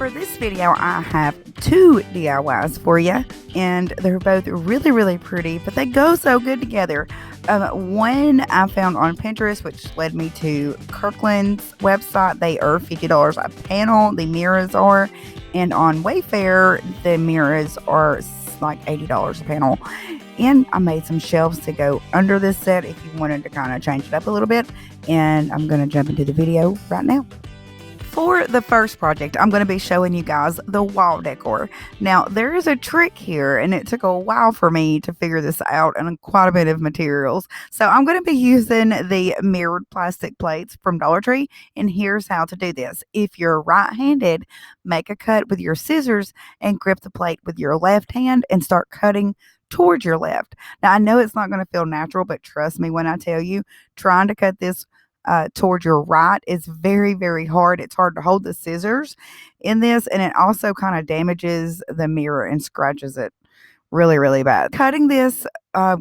For this video, I have two DIYs for you, and they're both really, really pretty, but they go so good together. One I found on Pinterest, which led me to Kirkland's website. They are $50 a panel, the mirrors are, and on Wayfair, the mirrors are like $80 a panel. And I made some shelves to go under this set if you wanted to kind of change it up a little bit. And I'm going to jump into the video right now. For the first project, I'm going to be showing you guys the wall decor. Now, there is a trick here, and it took a while for me to figure this out and quite a bit of materials. So I'm going to be using the mirrored plastic plates from Dollar Tree, and here's how to do this. If you're right-handed, make a cut with your scissors and grip the plate with your left hand and start cutting towards your left. Now, I know it's not going to feel natural, but trust me when I tell you, trying to cut this towards your right is very, very hard. It's hard to hold the scissors in this, and it also kind of damages the mirror and scratches it really, really bad. Cutting this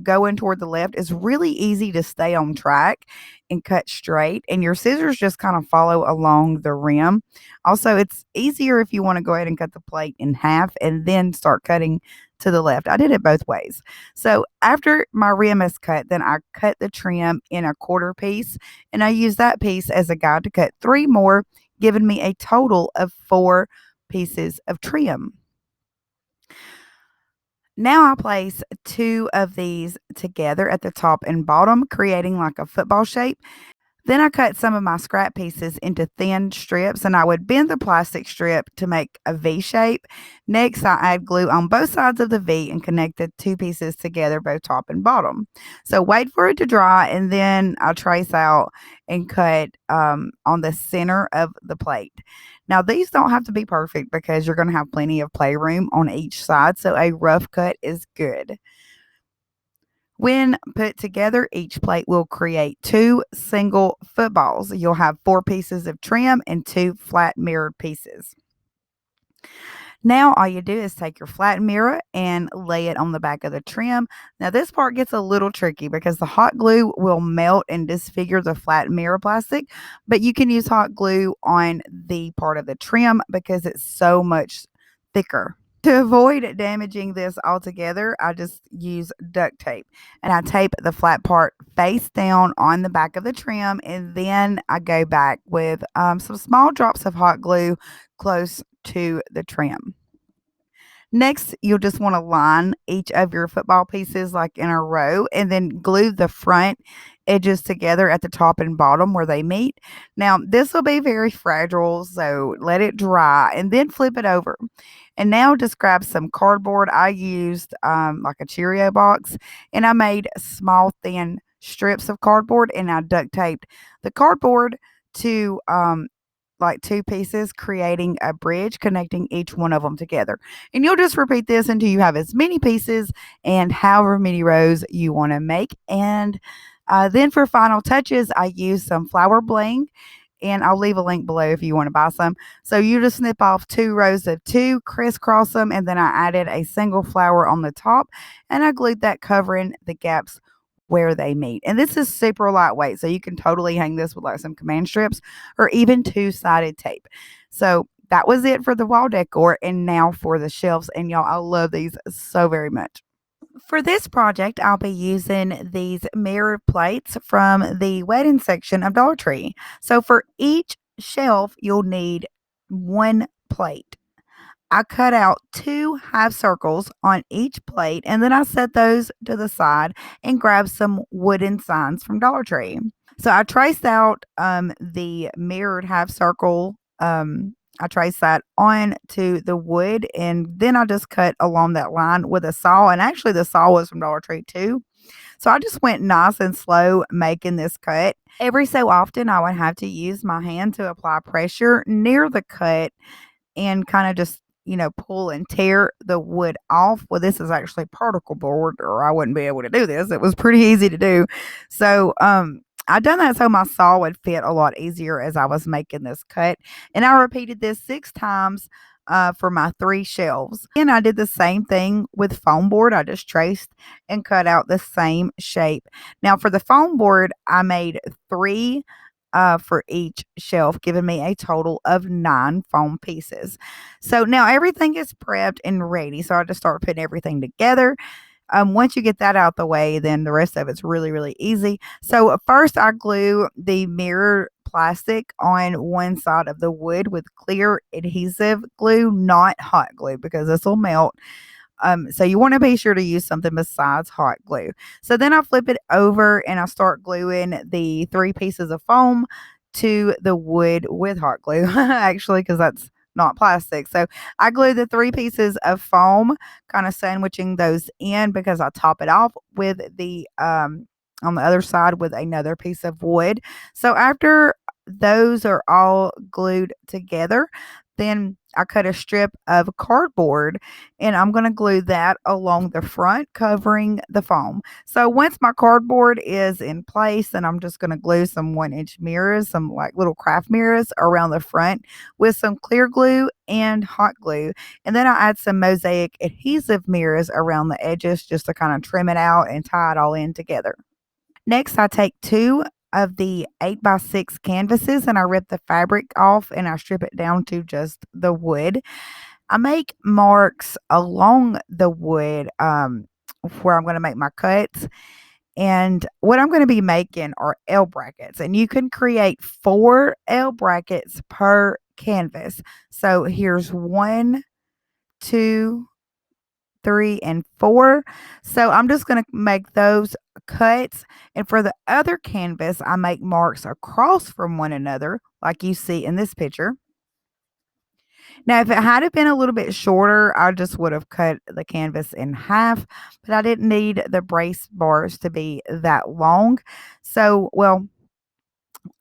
going toward the left is really easy to stay on track and cut straight, and your scissors just kind of follow along the rim. Also, it's easier if you want to go ahead and cut the plate in half and then start cutting to the left. I did it both ways. So after my rim is cut, then I cut the trim in a quarter piece, and I use that piece as a guide to cut 3 more, giving me a total of 4 pieces of trim. Now I place 2 of these together at the top and bottom, creating like a football shape. Then I cut some of my scrap pieces into thin strips, and I would bend the plastic strip to make a V shape. Next, I add glue on both sides of the V and connect the 2 pieces together, both top and bottom. So wait for it to dry, and then I'll trace out and cut on the center of the plate. Now, these don't have to be perfect because you're going to have plenty of playroom on each side, so a rough cut is good. When put together, each plate will create 2 single footballs. You'll have 4 pieces of trim and 2 flat mirrored pieces. Now all you do is take your flat mirror and lay it on the back of the trim. Now this part gets a little tricky because the hot glue will melt and disfigure the flat mirror plastic, but you can use hot glue on the part of the trim because it's so much thicker. To avoid damaging this altogether, I just use duct tape, and I tape the flat part face down on the back of the trim, and then I go back with some small drops of hot glue close to the trim. Next, you'll just want to line each of your football pieces like in a row and then glue the front edges together at the top and bottom where they meet. Now, this will be very fragile, so let it dry and then flip it over. And now just grab some cardboard. I used like a Cheerio box, and I made small, thin strips of cardboard, and I duct taped the cardboard to like 2 pieces, creating a bridge connecting each one of them together. And you'll just repeat this until you have as many pieces and however many rows you want to make. And then for final touches, I use some flower bling, and I'll leave a link below if you want to buy some. So you just snip off 2 rows of 2, crisscross them, and then I added a single flower on the top, and I glued that covering the gaps where they meet. And this is super lightweight, so you can totally hang this with like some command strips or even 2-sided tape. So that was it for the wall decor, and now for the shelves. And y'all, I love these so very much. For this project, I'll be using these mirrored plates from the wedding section of Dollar Tree. So for each shelf, you'll need 1 plate. I cut out 2 half circles on each plate, and then I set those to the side and grabbed some wooden signs from Dollar Tree. So I traced out the mirrored half circle. I traced that on to the wood, and then I just cut along that line with a saw. And actually, the saw was from Dollar Tree too. So I just went nice and slow making this cut. Every so often, I would have to use my hand to apply pressure near the cut and kind of just pull and tear the wood off. Well, this is actually particle board, or I wouldn't be able to do this. It was pretty easy to do. So I done that so my saw would fit a lot easier as I was making this cut. And I repeated this 6 times for my 3 shelves. And I did the same thing with foam board. I just traced and cut out the same shape. Now for the foam board, I made 3 for each shelf, giving me a total of 9 foam pieces. So now everything is prepped and ready. So I just start putting everything together. Once you get that out the way, then the rest of it's really, really easy. So first, I glue the mirror plastic on one side of the wood with clear adhesive glue, not hot glue, because this will melt. So you want to be sure to use something besides hot glue. So then I flip it over and I start gluing the 3 pieces of foam to the wood with hot glue, actually, because that's not plastic. So I glue the 3 pieces of foam, kind of sandwiching those in because I top it off with the on the other side with another piece of wood. So after those are all glued together, then I cut a strip of cardboard and I'm going to glue that along the front, covering the foam. So once my cardboard is in place, then I'm just going to glue some 1-inch mirrors, some like little craft mirrors around the front with some clear glue and hot glue. And then I add some mosaic adhesive mirrors around the edges just to kind of trim it out and tie it all in together. Next, I take 2 of the 8x6 canvases and I rip the fabric off and I strip it down to just the wood. I make marks along the wood, where I'm gonna make my cuts, and what I'm gonna be making are L brackets, and you can create 4 L brackets per canvas. So here's 1, 2, 3, and 4. So I'm just gonna make those cuts, and for the other canvas, I make marks across from one another like you see in this picture. Now, if it had have been a little bit shorter, I just would have cut the canvas in half, but I didn't need the brace bars to be that long. So, well,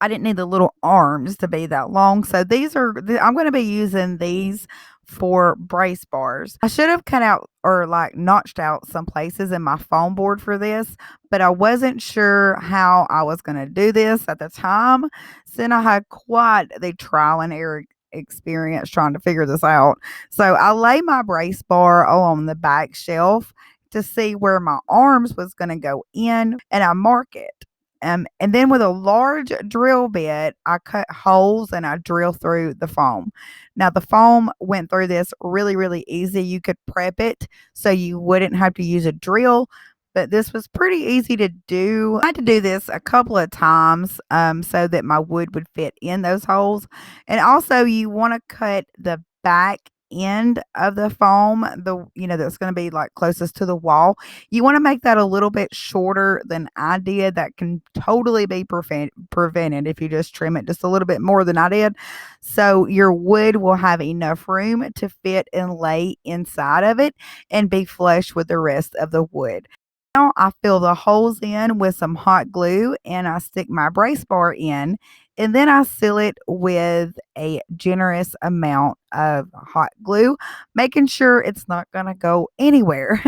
I didn't need the little arms to be that long. So I'm going to be using these for brace bars. I should have cut out or like notched out some places in my foam board for this, but I wasn't sure how I was going to do this at the time. So then I had quite the trial and error experience trying to figure this out. So I lay my brace bar on the back shelf to see where my arms was going to go in and I mark it. And then with a large drill bit, I cut holes and I drill through the foam. Now, the foam went through this really, really easy. You could prep it so you wouldn't have to use a drill, but this was pretty easy to do. I had to do this a couple of times so that my wood would fit in those holes. And also, you want to cut the back end of the foam, that's going to be like closest to the wall. You want to make that a little bit shorter than I did. That can totally be prevented if you just trim it just a little bit more than I did. So your wood will have enough room to fit and lay inside of it and be flush with the rest of the wood. Now I fill the holes in with some hot glue and I stick my brace bar in and then I seal it with a generous amount of hot glue, making sure it's not going to go anywhere.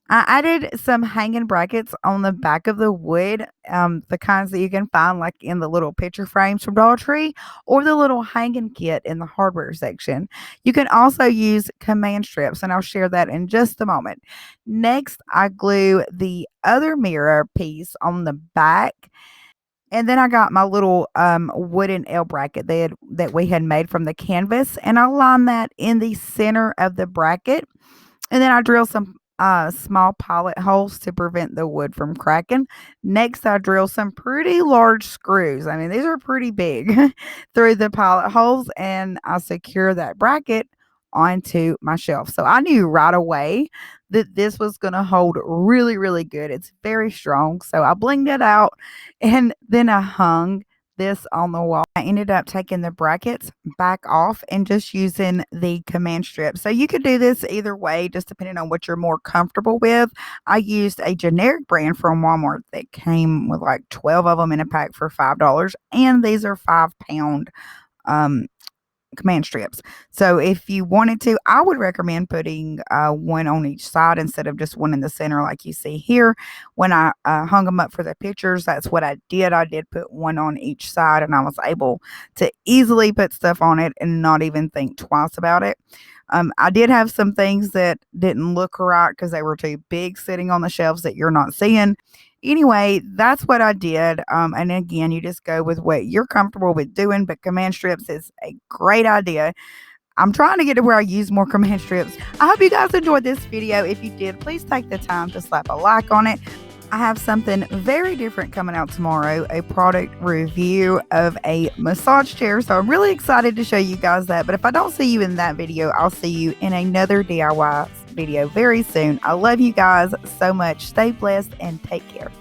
I added some hanging brackets on the back of the wood, the kinds that you can find like in the little picture frames from Dollar Tree or the little hanging kit in the hardware section. You can also use command strips, and I'll share that in just a moment. Next, I glue the other mirror piece on the back. And then I got my little wooden L bracket that we had made from the canvas, and I line that in the center of the bracket. And then I drill some small pilot holes to prevent the wood from cracking. Next, I drill some pretty large screws. I mean, these are pretty big through the pilot holes, and I secure that bracket onto my shelf. So I knew right away that this was going to hold really, really good. It's very strong. So I blinged it out and then I hung this on the wall. I ended up taking the brackets back off and just using the command strip. So you could do this either way, just depending on what you're more comfortable with. I used a generic brand from Walmart that came with like 12 of them in a pack for $5. And these are 5-pound um, command strips. So if you wanted to, I would recommend putting one on each side instead of just one in the center like you see here. When I hung them up for the pictures, that's what I did. I did put one on each side and I was able to easily put stuff on it and not even think twice about it. I did have some things that didn't look right because they were too big sitting on the shelves that you're not seeing. Anyway, that's what I did. And again, you just go with what you're comfortable with doing, but command strips is a great idea. I'm trying to get to where I use more command strips. I hope you guys enjoyed this video. If you did, please take the time to slap a like on it. I have something very different coming out tomorrow, a product review of a massage chair. So I'm really excited to show you guys that. But if I don't see you in that video, I'll see you in another DIY video very soon. I love you guys so much. Stay blessed and take care.